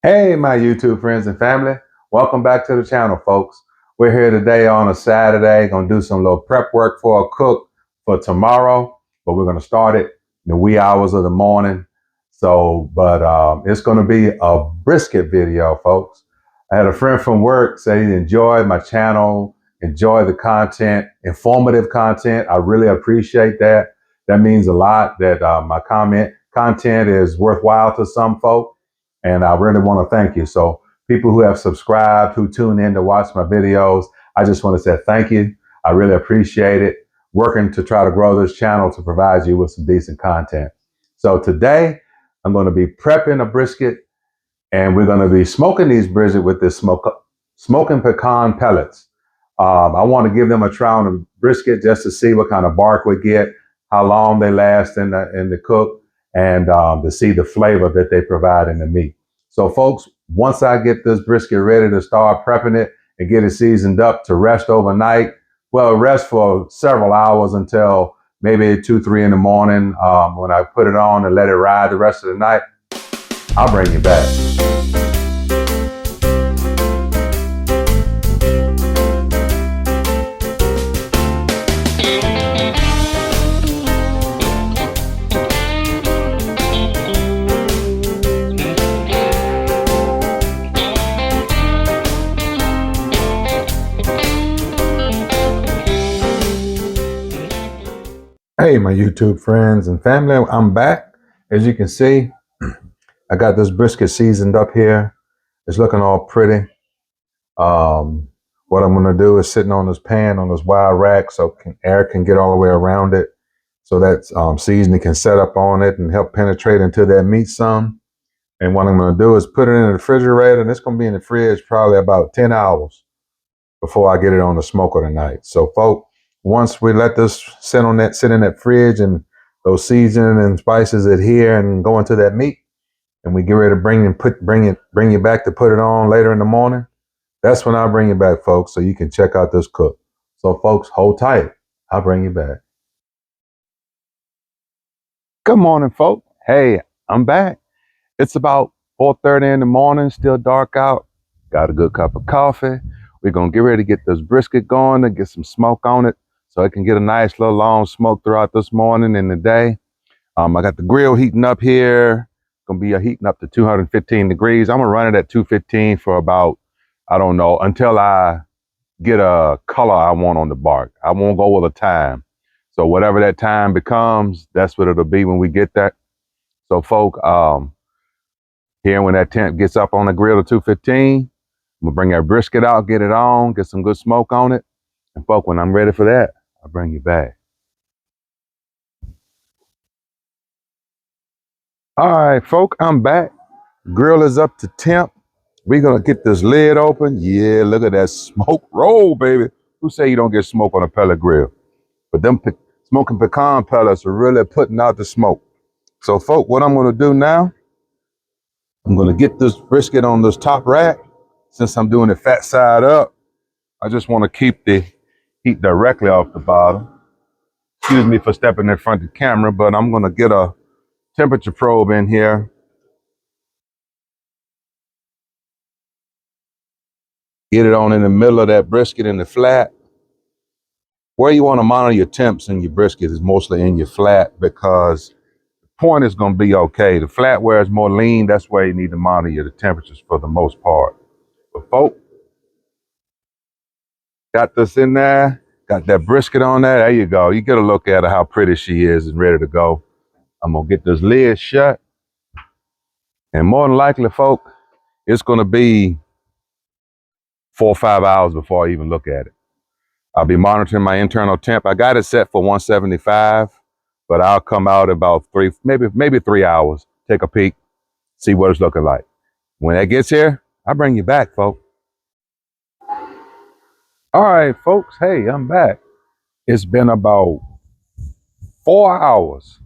Hey, my YouTube friends and family. Welcome back to the channel, folks. We're here today on a Saturday, going to do some little prep work for a cook for tomorrow, but we're going to start it in the wee hours of the morning. It's going to be a brisket video, folks. I had a friend from work say he enjoyed my channel, enjoyed the content, informative content. I really appreciate that. That means a lot that my content is worthwhile to some folks. And I really want to thank you. So people who have subscribed, who tune in to watch my videos, I just want to say thank you. I really appreciate it. Working to try to grow this channel to provide you with some decent content. So today I'm going to be prepping a brisket and we're going to be smoking these brisket with this Smokin Pecan Pellets. I want to give them a try on the brisket just to see what kind of bark we get, how long they last in the cook, and to see the flavor that they provide in the meat. So folks, once I get this brisket ready to start prepping it and get it seasoned up to rest overnight, well, rest for several hours until maybe 2, 3 in the morning. When I put it on and let it ride the rest of the night, I'll bring you back. Hey, my YouTube friends and family, I'm back. As you can see, I got this brisket seasoned up here. It's looking all pretty. What I'm going to do is sitting on this pan on this wide rack so air can get all the way around it. So that seasoning can set up on it and help penetrate into that meat some. And what I'm going to do is put it in the refrigerator, and it's going to be in the fridge probably about 10 hours before I get it on the smoker tonight. So folks, once we let this sit in that fridge and those seasoning and spices adhere and go into that meat, and we get ready to bring you back to put it on later in the morning, that's when I'll bring you back, folks, so you can check out this cook. So folks, hold tight. I'll bring you back. Good morning, folks. Hey, I'm back. It's about 4:30 in the morning, still dark out. Got a good cup of coffee. We're going to get ready to get this brisket going and get some smoke on it so it can get a nice little long smoke throughout this morning and the day. I got the grill heating up here. Going to be heating up to 215 degrees. I'm going to run it at 215 for about, I don't know, until I get a color I want on the bark. I won't go with a time. So whatever that time becomes, that's what it'll be when we get that. So folk, here when that temp gets up on the grill to 215, I'm gonna bring that brisket out, get it on, get some good smoke on it. And folk, when I'm ready for that, I'll bring you back. All right, folk, I'm back. Grill is up to temp. We're gonna get this lid open. Yeah, look at that smoke roll, baby. Who say you don't get smoke on a pellet grill? But them Smokin Pecan Pellets are really putting out the smoke. So folk, what I'm gonna do now, I'm gonna get this brisket on this top rack. Since I'm doing the fat side up, I just wanna keep the heat directly off the bottom. Excuse me for stepping in front of the camera, but I'm gonna get a temperature probe in here. Get it on in the middle of that brisket in the flat. Where you wanna monitor your temps in your brisket is mostly in your flat because the point is gonna be okay. The flat where it's more lean, that's where you need to monitor the temperatures for the most part. But folks, got this in there, got that brisket on there. There you go. You get a look at her, how pretty she is and ready to go. I'm gonna get this lid shut. And more than likely, folk, it's gonna be 4 or 5 hours before I even look at it. I'll be monitoring my internal temp. I got it set for 175, but I'll come out about maybe 3 hours, take a peek, see what it's looking like. When that gets here, I'll bring you back, folks. All right, folks, hey, I'm back. It's been about 4 hours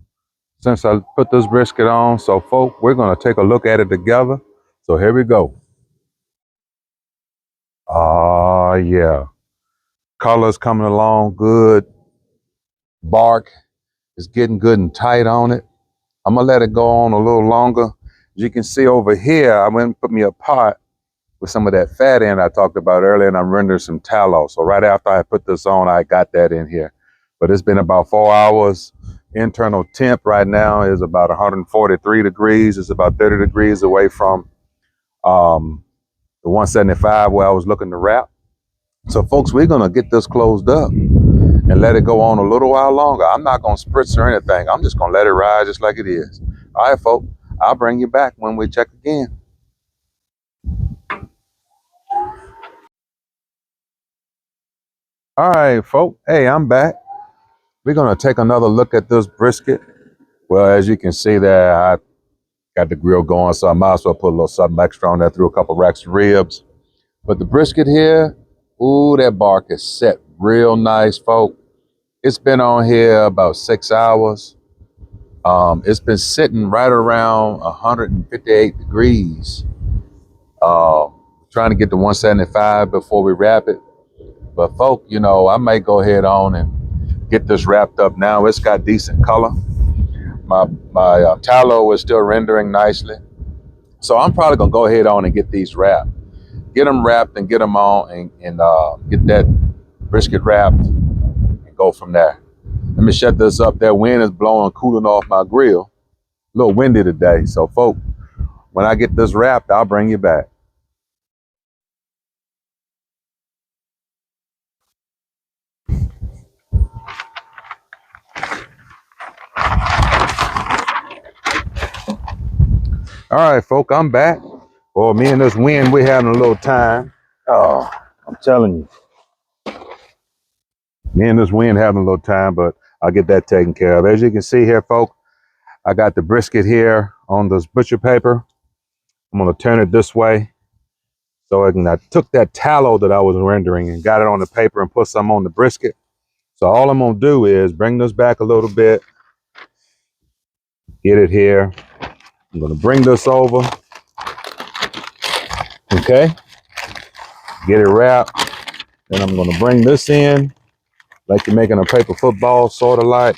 since I put this brisket on. So, folks, we're gonna take a look at it together. So here we go. Oh, yeah. Color's coming along good. Bark is getting good and tight on it. I'm gonna let it go on a little longer As you can see over here, I went and put me a pot with some of that fat in I talked about earlier, and I'm rendering some tallow. So right after I put this on, I got that in here. But it's been about 4 hours. Internal temp right now is about 143 degrees. It's about 30 degrees away from the 175 where I was looking to wrap. So folks, we're gonna get this closed up and let it go on a little while longer. I'm not gonna spritz or anything. I'm just gonna let it ride just like it is. All right, folks, I'll bring you back when we check again. All right, folks. Hey, I'm back. We're gonna take another look at this brisket. Well, as you can see there, I got the grill going, so I might as well put a little something extra on there, threw a couple racks of ribs. But the brisket here, ooh, that bark is set real nice, folks. It's been on here about 6 hours. It's been sitting right around 158 degrees. Trying to get to 175 before we wrap it. But folk, you know, I might go ahead on and get this wrapped up now. It's got decent color. My tallow is still rendering nicely. So I'm probably gonna go ahead on and get these wrapped. Get them wrapped and get them on and get that brisket wrapped and go from there. Let me shut this up. That wind is blowing, cooling off my grill. A little windy today. So folk, when I get this wrapped, I'll bring you back. All right, folk, I'm back. Well, me and this wind, we're having a little time. Oh, I'm telling you. Me and this wind having a little time, but I'll get that taken care of. As you can see here, folk, I got the brisket here on this butcher paper. I'm gonna turn it this way so I took that tallow that I was rendering and got it on the paper and put some on the brisket. So all I'm gonna do is bring this back a little bit, get it here. I'm gonna bring this over, okay? Get it wrapped. Then I'm gonna bring this in like you're making a paper football, sort of like.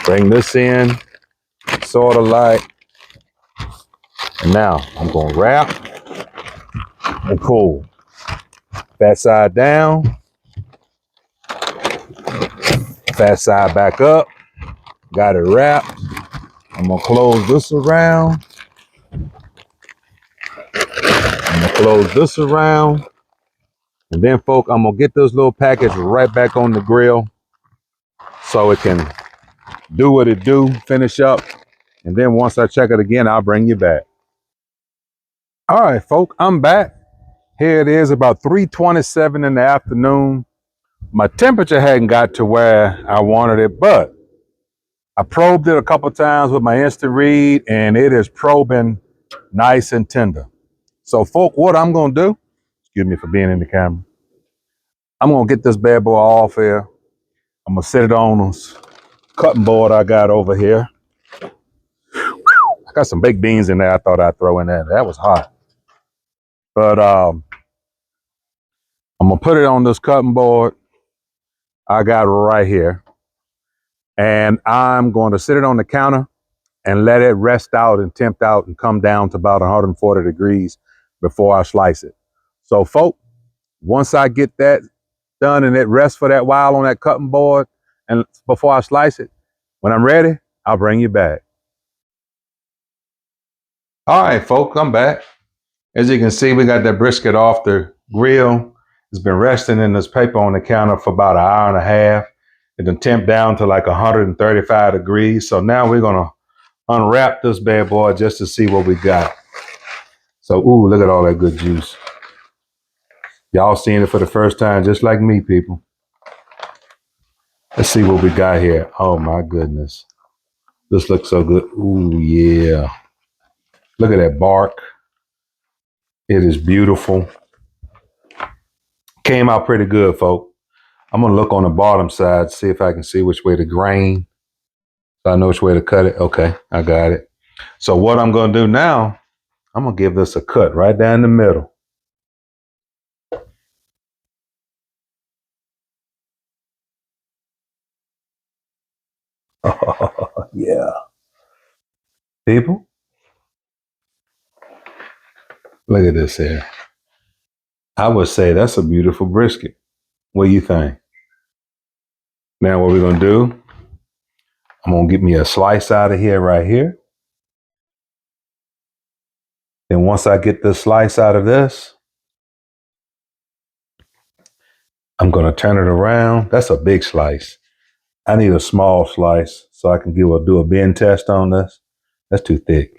Bring this in, sort of like. And now I'm gonna wrap and pull. Fat side down, fat side back up. Got it wrapped. I'm gonna close this around. I'm gonna close this around. And then, folk, I'm gonna get this little package right back on the grill so it can do what it do, finish up. And then once I check it again, I'll bring you back. All right, folk, I'm back. Here it is, about 3:27 in the afternoon. My temperature hadn't got to where I wanted it, but I probed it a couple times with my instant read, and it is probing nice and tender. So, folk, what I'm gonna do, excuse me for being in the camera, I'm gonna get this bad boy off here. I'm gonna set it on this cutting board I got over here. I got some baked beans in there I thought I'd throw in there. That was hot. But I'm gonna put it on this cutting board I got right here. And I'm going to sit it on the counter and let it rest out and temp out and come down to about 140 degrees before I slice it. So, folk, once I get that done and it rests for that while on that cutting board and before I slice it, when I'm ready, I'll bring you back. All right, folk, I'm back. As you can see, we got that brisket off the grill. It's been resting in this paper on the counter for about an hour and a half. It then temp down to like 135 degrees. So now we're gonna unwrap this bad boy just to see what we got. So, ooh, look at all that good juice. Y'all seeing it for the first time, just like me, people. Let's see what we got here. Oh my goodness. This looks so good. Ooh, yeah. Look at that bark. It is beautiful. Came out pretty good, folks. I'm gonna look on the bottom side, see if I can see which way to grain. So I know which way to cut it. Okay, I got it. So what I'm gonna do now, I'm gonna give this a cut right down the middle. Yeah. People, look at this here. I would say that's a beautiful brisket. What do you think? Now what we're going to do, I'm going to get me a slice out of here right here. Then once I get this slice out of this, I'm going to turn it around. That's a big slice. I need a small slice so I can do a bend test on this. That's too thick.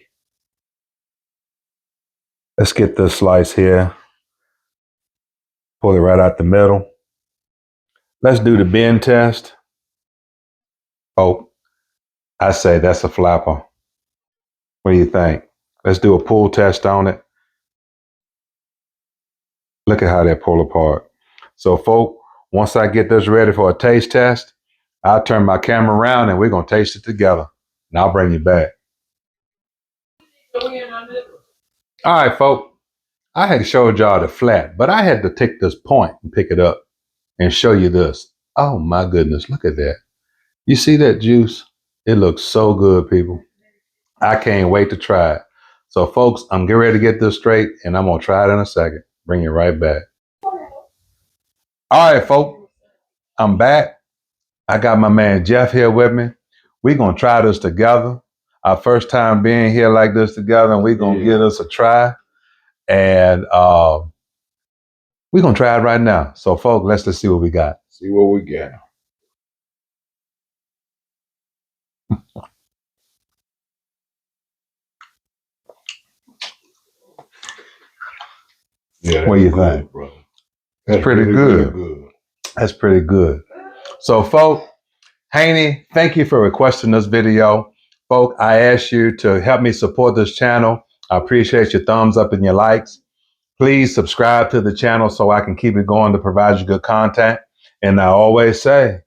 Let's get this slice here. Pull it right out the middle. Let's do the bend test. Oh, I say that's a flapper. What do you think? Let's do a pull test on it. Look at how that pull apart. So, folk, once I get this ready for a taste test, I'll turn my camera around and we're going to taste it together. And I'll bring you back. All right, folk. I had showed y'all the flat, but I had to take this point and pick it up and show you this. Oh, my goodness. Look at that. You see that juice? It looks so good, people. I can't wait to try it. So, folks, I'm getting ready to get this straight, and I'm going to try it in a second. Bring it right back. All right, folks, I'm back. I got my man Jeff here with me. We're going to try this together. Our first time being here like this together, and we're going to give this a try. And we're going to try it right now. So, folks, let's see what we got. See what we got. Yeah, What do you good, think? brother? That's pretty good. That's pretty good. So, folks, Haney, thank you for requesting this video. Folk, I ask you to help me support this channel. I appreciate your thumbs up and your likes. Please subscribe to the channel so I can keep it going to provide you good content. And I always say,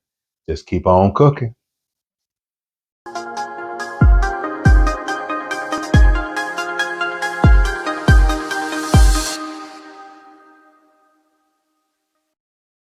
just keep on cooking.